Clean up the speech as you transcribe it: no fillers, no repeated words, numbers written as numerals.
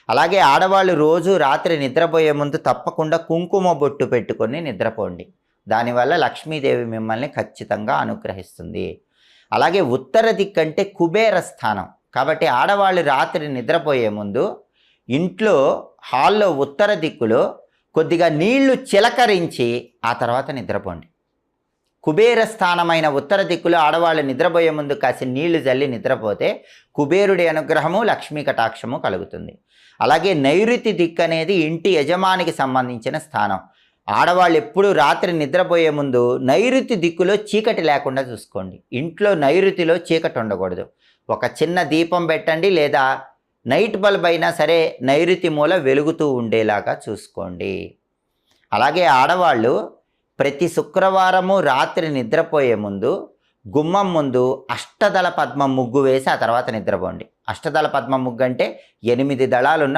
అలాగే ఆడవాళ్ళు రోజు రాత్రి నిద్రపోయే ముందు తప్పకుండా కుంకుమ బొట్టు పెట్టుకొని నిద్రపోండి. దానివల్ల లక్ష్మీదేవి మిమ్మల్ని ఖచ్చితంగా అనుగ్రహిస్తుంది. అలాగే ఉత్తర దిక్కంటే కుబేర స్థానం. కాబట్టి ఆడవాళ్ళు రాత్రి నిద్రపోయే ముందు ఇంట్లో హాల్లో ఉత్తర దిక్కులో కొద్దిగా నీళ్లు చిలకరించి ఆ తర్వాత నిద్రపోండి. కుబేర స్థానమైన ఉత్తర దిక్కులో ఆడవాళ్ళు నిద్రపోయే ముందు కాసి నీళ్లు జల్లి నిద్రపోతే కుబేరుడి అనుగ్రహము, లక్ష్మీ కటాక్షము కలుగుతుంది. అలాగే నైరుతి దిక్కు అనేది ఇంటి యజమానికి సంబంధించిన స్థానం. ఆడవాళ్ళు ఎప్పుడు రాత్రి నిద్రపోయే ముందు నైరుతి దిక్కులో చీకటి లేకుండా చూసుకోండి. ఇంట్లో నైరుతిలో చీకటి ఉండకూడదు. ఒక చిన్న దీపం పెట్టండి, లేదా నైట్ బల్బ్ అయినా సరే నైరుతి మూల వెలుగుతూ ఉండేలాగా చూసుకోండి. అలాగే ఆడవాళ్ళు ప్రతి శుక్రవారము రాత్రి నిద్రపోయే ముందు గుమ్మం ముందు అష్టదళ పద్మం ముగ్గు వేసి ఆ తర్వాత నిద్రపోండి. అష్టదళ పద్మం ముగ్గు అంటే 8 దళాలున్న